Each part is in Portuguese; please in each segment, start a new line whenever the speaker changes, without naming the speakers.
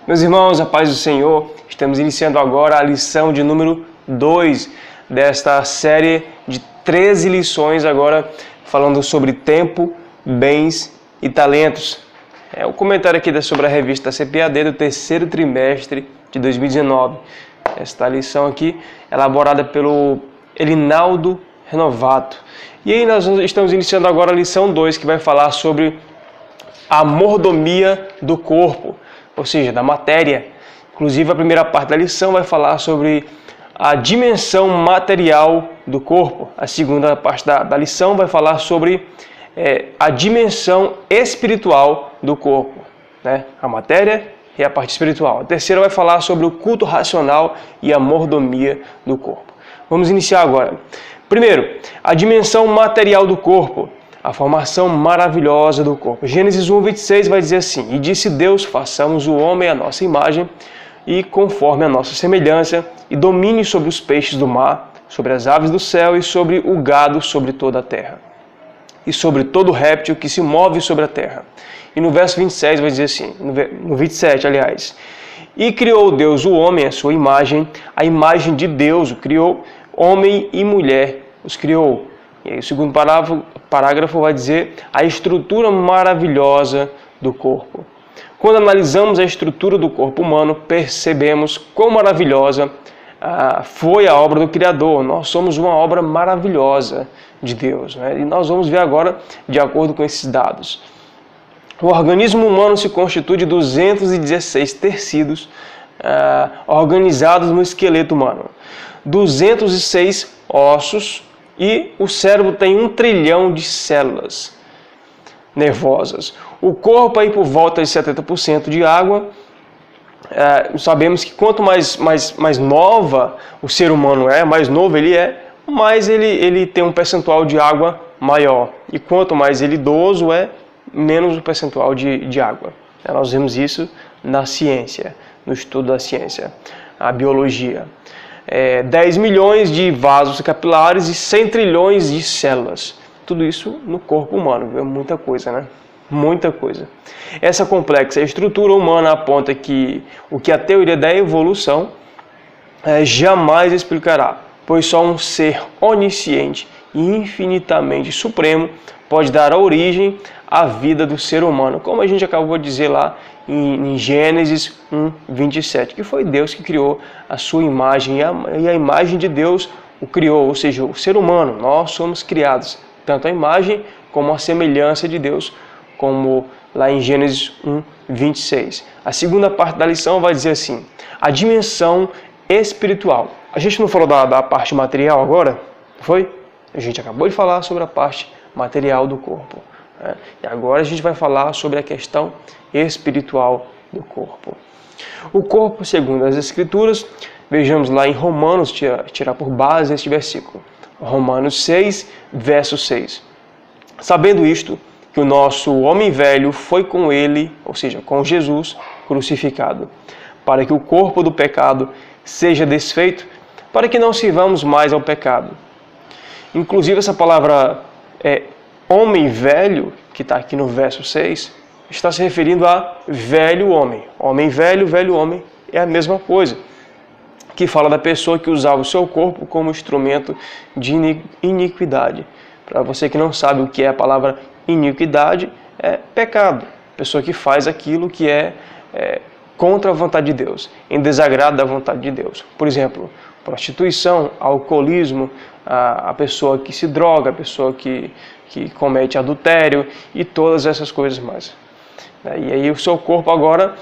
Meus irmãos, a paz do Senhor, estamos iniciando agora a lição de número 2 desta série de 13 lições, agora falando sobre tempo, bens e talentos. É o comentário aqui sobre a revista CPAD do terceiro trimestre de 2019. Esta lição aqui, elaborada pelo Elinaldo Renovato. E aí nós estamos iniciando agora a lição 2, que vai falar sobre a mordomia do corpo, ou seja, da matéria. Inclusive, a primeira parte da lição vai falar sobre a dimensão material do corpo. A segunda parte da lição vai falar sobre a dimensão espiritual do corpo, né? A matéria e a parte espiritual. A terceira vai falar sobre o culto racional e a mordomia do corpo. Vamos iniciar agora. Primeiro, a dimensão material do corpo. A formação maravilhosa do corpo. Gênesis 1:26 vai dizer assim: E disse Deus, façamos o homem à nossa imagem e conforme a nossa semelhança, e domine sobre os peixes do mar, sobre as aves do céu e sobre o gado, sobre toda a terra, e sobre todo réptil que se move sobre a terra. E no verso 26 vai dizer assim, no 27, aliás, e criou Deus o homem à sua imagem, a imagem de Deus o criou, homem e mulher os criou. E aí o segundo parágrafo vai dizer a estrutura maravilhosa do corpo. Quando analisamos a estrutura do corpo humano, percebemos quão maravilhosa foi a obra do Criador. Nós somos uma obra maravilhosa de Deus, né? E nós vamos ver agora, de acordo com esses dados. O organismo humano se constitui de 216 tecidos organizados no esqueleto humano, 206 ossos, e o cérebro tem 1 trilhão de células nervosas. O corpo aí por volta de 70% de água. Sabemos que quanto mais nova o ser humano é, mais novo ele é, mais ele tem um percentual de água maior. E quanto mais ele idoso é, menos o percentual de água. Nós vemos isso na ciência, no estudo da ciência, a biologia. 10 milhões de vasos capilares e 100 trilhões de células. Tudo isso no corpo humano, viu? Muita coisa, né? Muita coisa. Essa complexa estrutura humana aponta que o que a teoria da evolução jamais explicará, pois só um ser onisciente e infinitamente supremo pode dar a origem à vida do ser humano, como a gente acabou de dizer lá em Gênesis 1:27, que foi Deus que criou a sua imagem e a imagem de Deus o criou, ou seja, o ser humano. Nós somos criados tanto a imagem como a semelhança de Deus, como lá em Gênesis 1:26. A segunda parte da lição vai dizer assim: a dimensão espiritual. A gente não falou da parte material agora? Foi? A gente acabou de falar sobre a parte material do corpo. E agora a gente vai falar sobre a questão espiritual do corpo. O corpo, segundo as Escrituras, vejamos lá em Romanos, tirar por base este versículo. Romanos 6, verso 6. Sabendo isto, que o nosso homem velho foi com ele, ou seja, com Jesus, crucificado, para que o corpo do pecado seja desfeito, para que não sirvamos mais ao pecado. Inclusive essa palavra homem velho, que está aqui no verso 6, está se referindo a velho homem. Homem velho, velho homem, é a mesma coisa, que fala da pessoa que usava o seu corpo como instrumento de iniquidade. Para você que não sabe o que é a palavra iniquidade, é pecado. Pessoa que faz aquilo que é contra a vontade de Deus, em desagrado da vontade de Deus. Por exemplo, prostituição, alcoolismo, a pessoa que se droga, a pessoa que comete adultério e todas essas coisas mais. E aí o seu corpo agora,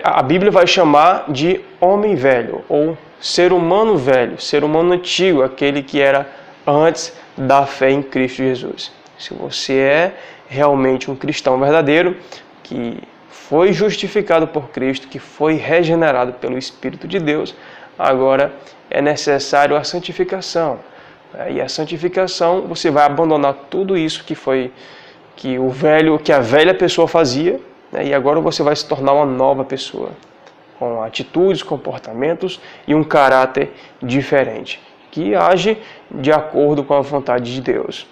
a Bíblia vai chamar de homem velho, ou ser humano velho, ser humano antigo, aquele que era antes da fé em Cristo Jesus. Se você é realmente um cristão verdadeiro, que foi justificado por Cristo, que foi regenerado pelo Espírito de Deus, agora é necessário a santificação. E a santificação, você vai abandonar tudo isso que a velha pessoa fazia, né? E agora você vai se tornar uma nova pessoa, com atitudes, comportamentos e um caráter diferente, que age de acordo com a vontade de Deus.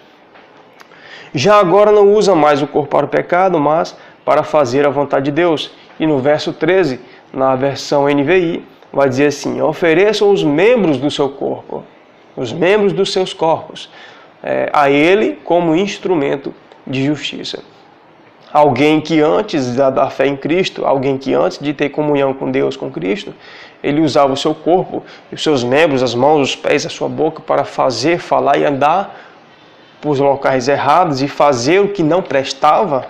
Já agora não usa mais o corpo para o pecado, mas para fazer a vontade de Deus. E no verso 13, na versão NVI, vai dizer assim: ofereçam os membros do seu corpo, os membros dos seus corpos, a Ele como instrumento de justiça. Alguém que antes da fé em Cristo, alguém que antes de ter comunhão com Deus, com Cristo, ele usava o seu corpo, os seus membros, as mãos, os pés, a sua boca para fazer, falar e andar por os locais errados e fazer o que não prestava,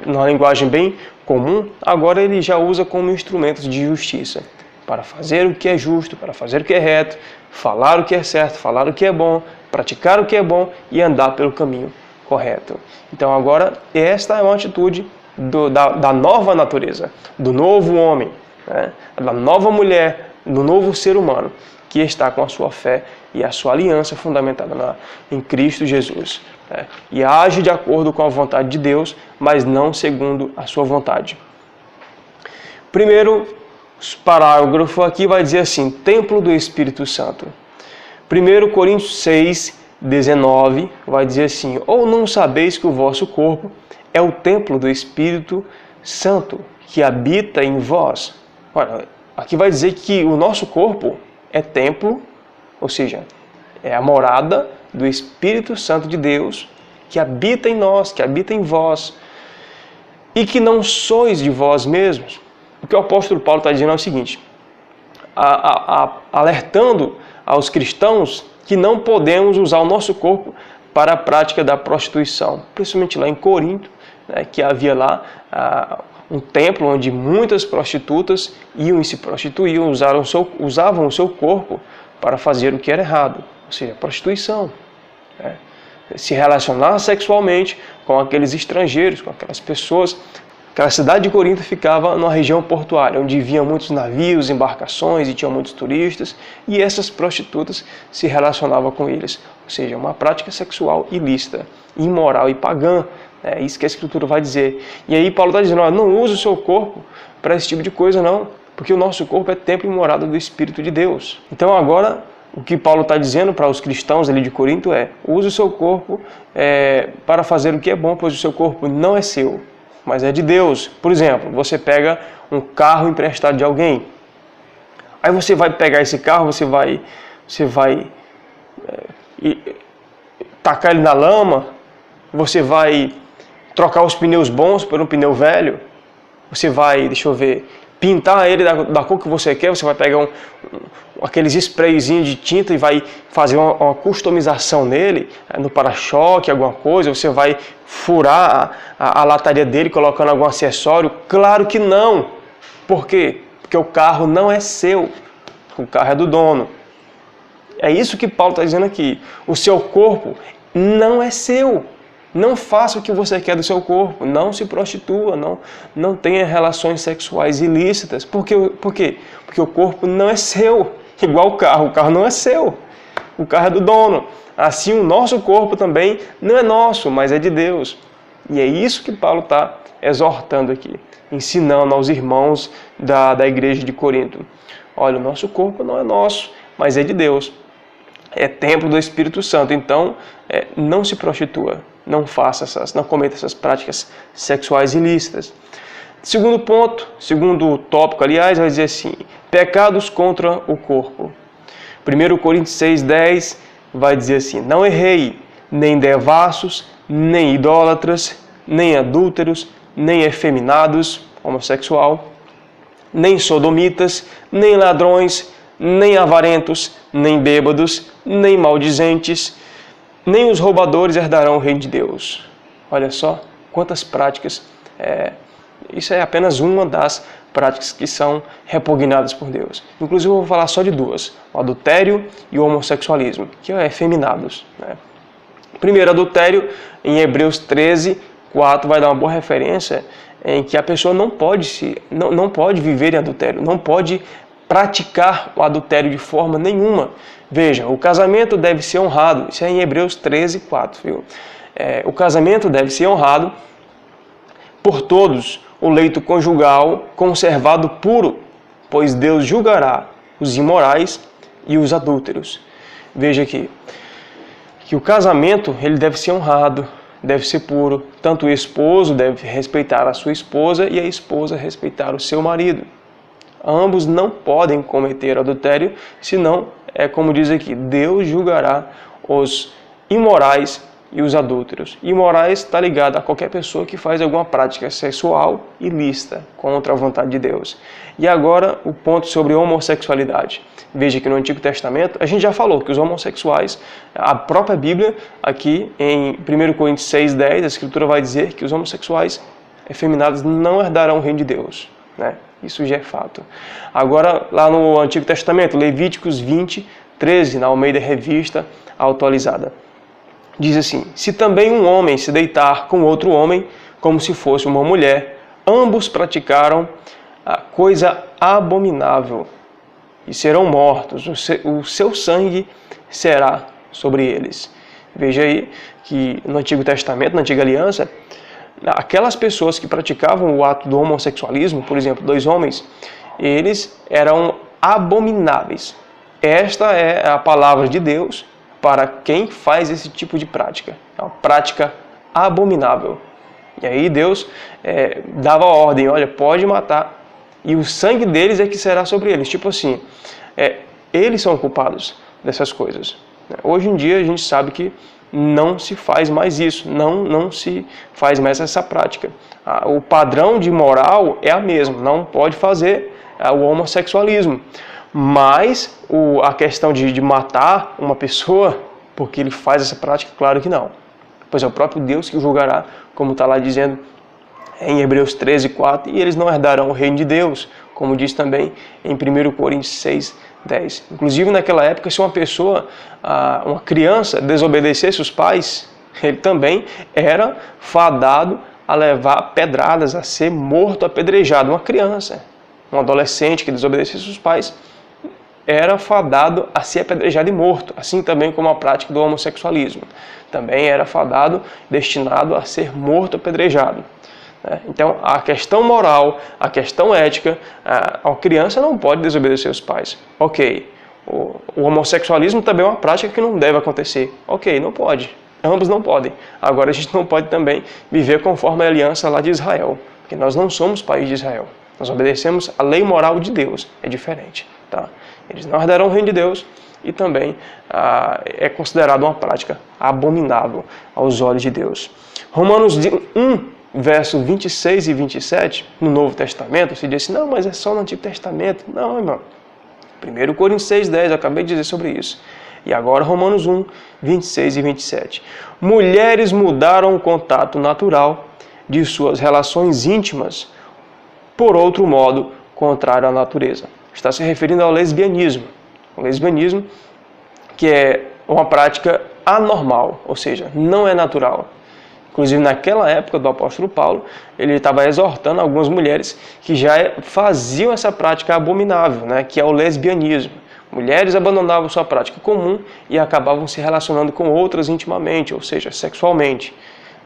numa linguagem bem comum. Agora ele já usa como instrumentos de justiça, para fazer o que é justo, para fazer o que é reto, falar o que é certo, falar o que é bom, praticar o que é bom e andar pelo caminho correto. Então agora esta é uma atitude da nova natureza, do novo homem, né? Da nova mulher, do novo ser humano, que está com a sua fé e a sua aliança fundamentada em Cristo Jesus, né? E age de acordo com a vontade de Deus, mas não segundo a sua vontade. Primeiro parágrafo aqui vai dizer assim: templo do Espírito Santo. 1 Coríntios 6, 19 vai dizer assim: ou não sabeis que o vosso corpo é o templo do Espírito Santo que habita em vós? Olha, aqui vai dizer que o nosso corpo é templo, ou seja, é a morada do Espírito Santo de Deus que habita em nós, que habita em vós, e que não sois de vós mesmos. O que o apóstolo Paulo está dizendo é o seguinte, alertando aos cristãos que não podemos usar o nosso corpo para a prática da prostituição. Principalmente lá em Corinto, né, que havia lá um templo onde muitas prostitutas iam e se prostituíam, usavam o seu corpo para fazer o que era errado, ou seja, prostituição, né? Se relacionar sexualmente com aqueles estrangeiros, com aquelas pessoas. Aquela cidade de Corinto ficava numa região portuária, onde vinham muitos navios, embarcações e tinham muitos turistas, e essas prostitutas se relacionavam com eles. Ou seja, uma prática sexual ilícita, imoral e pagã. É isso que a Escritura vai dizer. E aí Paulo está dizendo: não use o seu corpo para esse tipo de coisa não, porque o nosso corpo é templo e morada do Espírito de Deus. Então agora, o que Paulo está dizendo para os cristãos ali de Corinto é: use o seu corpo para fazer o que é bom, pois o seu corpo não é seu, mas é de Deus. Por exemplo, você pega um carro emprestado de alguém. Aí você vai pegar esse carro, você vai tacar ele na lama, você vai trocar os pneus bons por um pneu velho, você vai, pintar ele da cor que você quer, você vai pegar aqueles sprayzinhos de tinta e vai fazer uma customização nele, no para-choque, alguma coisa, você vai furar a lataria dele colocando algum acessório? Claro que não. Por quê? Porque o carro não é seu, o carro é do dono. É isso que Paulo está dizendo aqui. O seu corpo não é seu. Não faça o que você quer do seu corpo, não se prostitua, não tenha relações sexuais ilícitas. Por quê? Porque o corpo não é seu, igual o carro não é seu, o carro é do dono. Assim o nosso corpo também não é nosso, mas é de Deus. E é isso que Paulo está exortando aqui, ensinando aos irmãos da igreja de Corinto. Olha, o nosso corpo não é nosso, mas é de Deus. É templo do Espírito Santo, então não se prostitua. Não cometa essas práticas sexuais ilícitas. Segundo ponto, segundo tópico, aliás, vai dizer assim: pecados contra o corpo. 1 Coríntios 6,10 vai dizer assim: não errei, nem devassos, nem idólatras, nem adúlteros, nem efeminados, homossexual, nem sodomitas, nem ladrões, nem avarentos, nem bêbados, nem maldizentes, nem os roubadores herdarão o reino de Deus. Olha só quantas práticas. Isso é apenas uma das práticas que são repugnadas por Deus. Inclusive eu vou falar só de duas: o adultério e o homossexualismo, que é efeminados, né? Primeiro, adultério, em Hebreus 13:4 vai dar uma boa referência em que a pessoa não pode viver em adultério, não pode praticar o adultério de forma nenhuma. Veja, o casamento deve ser honrado. Isso é em Hebreus 13:4, viu? O casamento deve ser honrado por todos, o leito conjugal conservado puro, pois Deus julgará os imorais e os adúlteros. Veja aqui, que o casamento ele deve ser honrado, deve ser puro. Tanto o esposo deve respeitar a sua esposa e a esposa respeitar o seu marido. Ambos não podem cometer adultério, senão, é como diz aqui, Deus julgará os imorais e os adúlteros. Imorais está ligado a qualquer pessoa que faz alguma prática sexual ilícita contra a vontade de Deus. E agora o ponto sobre homossexualidade. Veja que no Antigo Testamento a gente já falou que os homossexuais, a própria Bíblia, aqui em 1 Coríntios 6,10, a Escritura vai dizer que os homossexuais efeminados não herdarão o reino de Deus, né? Isso já é fato. Agora, lá no Antigo Testamento, Levíticos 20:13, na Almeida Revista Atualizada, diz assim: se também um homem se deitar com outro homem, como se fosse uma mulher, ambos praticaram a coisa abominável e serão mortos, o seu sangue será sobre eles. Veja aí que no Antigo Testamento, na Antiga Aliança, aquelas pessoas que praticavam o ato do homossexualismo, por exemplo, 2 homens, eles eram abomináveis. Esta é a palavra de Deus para quem faz esse tipo de prática. É uma prática abominável. E aí Deus dava a ordem, olha, pode matar, e o sangue deles é que será sobre eles. Tipo assim, eles são culpados dessas coisas. Hoje em dia a gente sabe que não se faz mais isso, não se faz mais essa prática. O padrão de moral é a mesma, não pode fazer o homossexualismo. Mas a questão de matar uma pessoa porque ele faz essa prática, claro que não. Pois é o próprio Deus que julgará, como está lá dizendo em Hebreus 13:4, e eles não herdarão o reino de Deus, como diz também em 1 Coríntios 6:10. Inclusive naquela época, se uma pessoa, uma criança, desobedecesse os pais, ele também era fadado a levar pedradas, a ser morto, apedrejado. Uma criança, um adolescente que desobedecesse os pais, era fadado a ser apedrejado e morto, assim também como a prática do homossexualismo. Também era fadado, destinado a ser morto, apedrejado. Então, a questão moral, a questão ética, a criança não pode desobedecer os pais. Ok, o homossexualismo também é uma prática que não deve acontecer. Ok, não pode. Ambos não podem. Agora, a gente não pode também viver conforme a aliança lá de Israel, porque nós não somos país de Israel. Nós obedecemos a lei moral de Deus. É diferente. Tá? Eles não herdarão o reino de Deus e também é considerado uma prática abominável aos olhos de Deus. Romanos 1, verso 26 e 27, no Novo Testamento, se diz assim, não, mas é só no Antigo Testamento. Não, irmão. 1 Coríntios 6:10, eu acabei de dizer sobre isso. E agora Romanos 1, 26 e 27. Mulheres mudaram o contato natural de suas relações íntimas por outro modo contrário à natureza. Está se referindo ao lesbianismo. O lesbianismo, que é uma prática anormal, ou seja, não é natural. Inclusive, naquela época do apóstolo Paulo, ele estava exortando algumas mulheres que já faziam essa prática abominável, né, que é o lesbianismo. Mulheres abandonavam sua prática comum e acabavam se relacionando com outras intimamente, ou seja, sexualmente.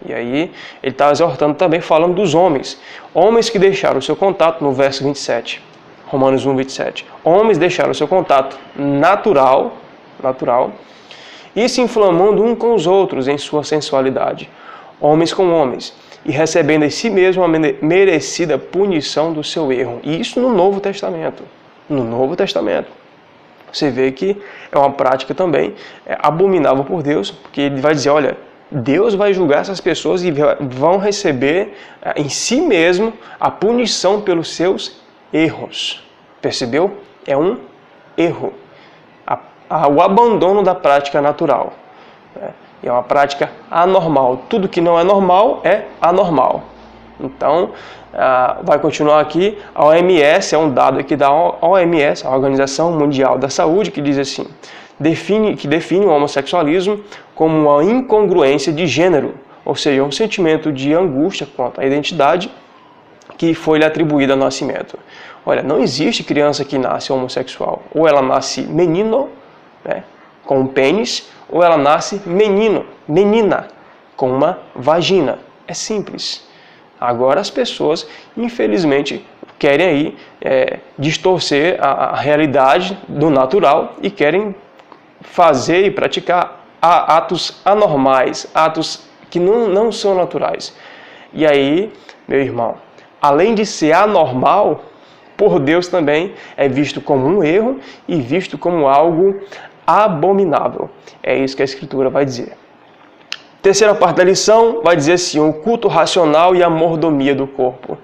E aí, ele estava exortando também, falando dos homens. Homens que deixaram o seu contato, no verso 27, Romanos 1, 27. Homens deixaram o seu contato natural, e se inflamando um com os outros em sua sensualidade. Homens com homens, e recebendo em si mesmo a merecida punição do seu erro. E isso no Novo Testamento. No Novo Testamento. Você vê que é uma prática também abominável por Deus, porque ele vai dizer, olha, Deus vai julgar essas pessoas e vão receber em si mesmo a punição pelos seus erros. Percebeu? É um erro. O abandono da prática natural. É uma prática anormal. Tudo que não é normal é anormal. Então, vai continuar aqui. A OMS, é um dado aqui da OMS, a Organização Mundial da Saúde, que diz assim, que define o homossexualismo como uma incongruência de gênero, ou seja, um sentimento de angústia quanto à identidade que foi lhe atribuída ao nascimento. Olha, não existe criança que nasce homossexual. Ou ela nasce menino, né, com um pênis, ou ela nasce menina, com uma vagina. É simples. Agora as pessoas, infelizmente, querem aí distorcer a realidade do natural e querem fazer e praticar atos anormais, atos que não são naturais. E aí, meu irmão, além de ser anormal, por Deus também é visto como um erro e visto como algo abominável. É isso que a Escritura vai dizer. Terceira parte da lição vai dizer assim, o culto racional e a mordomia do corpo.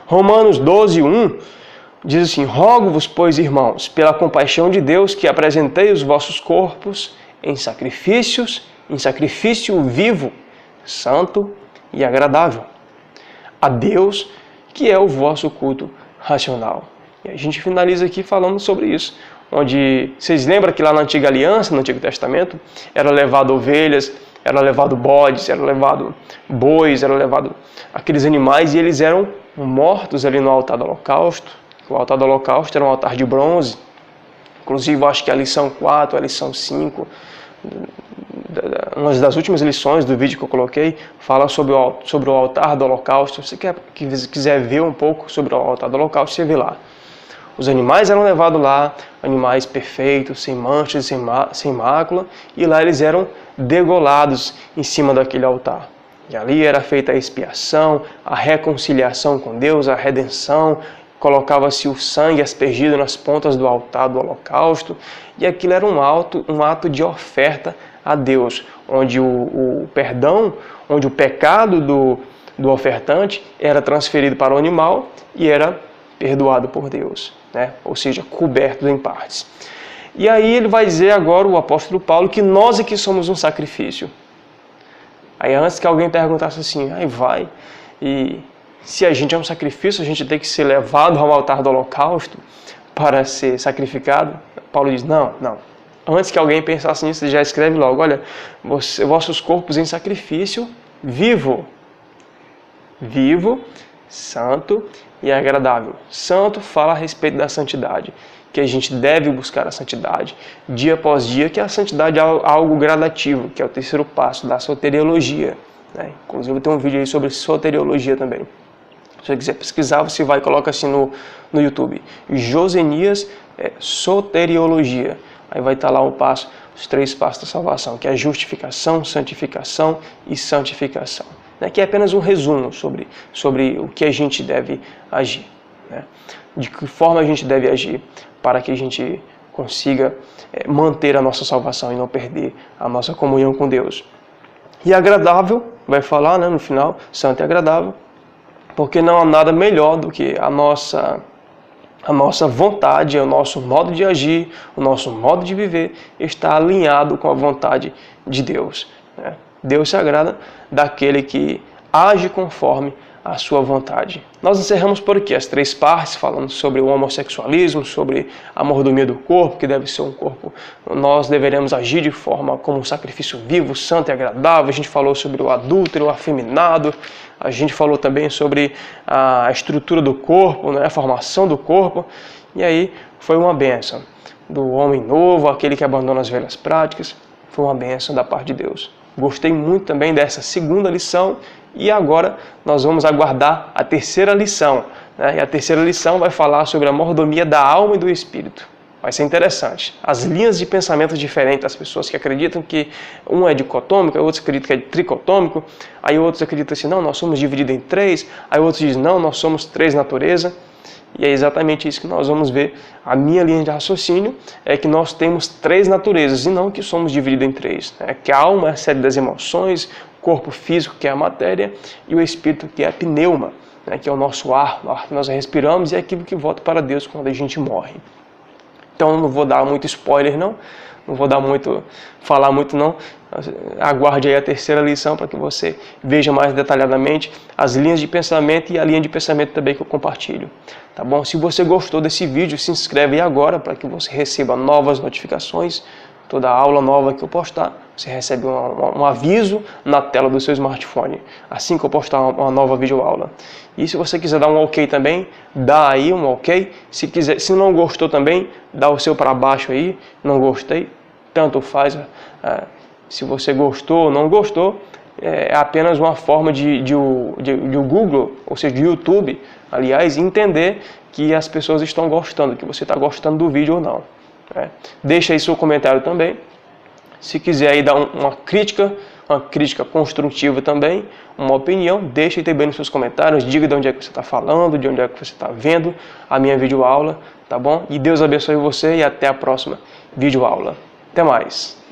Romanos 12:1 diz assim, rogo-vos, pois, irmãos, pela compaixão de Deus, que apresentei os vossos corpos em sacrifício vivo, santo e agradável a Deus, que é o vosso culto racional. E a gente finaliza aqui falando sobre isso, onde vocês lembram que lá na Antiga Aliança, no Antigo Testamento, era levado ovelhas, era levado bodes, era levado bois, era levado aqueles animais e eles eram mortos ali no altar do holocausto. O altar do holocausto era um altar de bronze. Inclusive, eu acho que a lição 4, a lição 5, uma das últimas lições do vídeo que eu coloquei, fala sobre o altar do holocausto. Se você quiser ver um pouco sobre o altar do holocausto, você vê lá. Os animais eram levados lá, animais perfeitos, sem manchas, sem mácula, e lá eles eram degolados em cima daquele altar. E ali era feita a expiação, a reconciliação com Deus, a redenção, colocava-se o sangue aspergido nas pontas do altar do holocausto, e aquilo era um ato de oferta a Deus, onde o perdão, onde o pecado do ofertante era transferido para o animal e era perdoado por Deus, né? Ou seja, coberto em partes. E aí ele vai dizer agora, o apóstolo Paulo, que nós aqui somos um sacrifício. Aí antes que alguém perguntasse assim, e se a gente é um sacrifício, a gente tem que ser levado ao altar do holocausto para ser sacrificado? Paulo diz, não. Antes que alguém pensasse nisso, ele já escreve logo, olha, vossos corpos em sacrifício vivo, santo e agradável. Santo fala a respeito da santidade, que a gente deve buscar a santidade dia após dia, que a santidade é algo gradativo, que é o terceiro passo da soteriologia, né? Inclusive tem um vídeo aí sobre soteriologia também. Se você quiser pesquisar, você vai e coloca assim no YouTube. Josenias Soteriologia. Aí vai estar lá os 3 passos da salvação, que é a justificação, santificação e santificação. Né? Que é apenas um resumo sobre o que a gente deve agir. Né? De que forma a gente deve agir para que a gente consiga manter a nossa salvação e não perder a nossa comunhão com Deus. E agradável, vai falar, né, no final, santo e agradável, porque não há nada melhor do que a nossa vontade, o nosso modo de agir, o nosso modo de viver está alinhado com a vontade de Deus. Né? Deus se agrada daquele que age conforme a sua vontade. Nós encerramos por aqui as 3 partes, falando sobre o homossexualismo, sobre a mordomia do corpo, que deve ser um corpo, nós deveremos agir de forma como um sacrifício vivo, santo e agradável. A gente falou sobre o adúltero, o afeminado, a gente falou também sobre a estrutura do corpo, né, a formação do corpo, e aí foi uma bênção do homem novo, aquele que abandona as velhas práticas, foi uma bênção da parte de Deus. Gostei muito também dessa segunda lição e agora nós vamos aguardar a terceira lição. Né? E a terceira lição vai falar sobre a mordomia da alma e do espírito. Vai ser interessante. As linhas de pensamento diferentes, as pessoas que acreditam que um é dicotômico, outros acreditam que é tricotômico, aí outros acreditam assim, não, nós somos divididos em 3, aí outros dizem, não, nós somos 3 naturezas. E é exatamente isso que nós vamos ver. A minha linha de raciocínio é que nós temos 3 naturezas e não que somos divididos em 3. Né? Que a alma é a sede das emoções, o corpo físico, que é a matéria, e o espírito, que é a pneuma, né? Que é o nosso ar que nós respiramos e é aquilo que volta para Deus quando a gente morre. Então não vou dar muito spoiler não vou falar muito não. Aguarde aí a terceira lição para que você veja mais detalhadamente as linhas de pensamento e a linha de pensamento também que eu compartilho. Tá bom? Se você gostou desse vídeo, se inscreve aí agora para que você receba novas notificações. Toda aula nova que eu postar, você recebe um aviso na tela do seu smartphone, assim que eu postar uma nova videoaula. E se você quiser dar um ok também, dá aí um ok. Se não gostou também, dá o seu para baixo aí, não gostei, tanto faz. Se você gostou ou não gostou, é apenas uma forma de o Google, ou seja, de YouTube, aliás, entender que as pessoas estão gostando, que você está gostando do vídeo ou não. Deixa aí seu comentário também. Se quiser aí dar uma crítica, uma crítica construtiva também, uma opinião, deixe também nos seus comentários, diga de onde é que você está falando, de onde é que você está vendo a minha videoaula, tá bom? E Deus abençoe você e até a próxima videoaula. Até mais!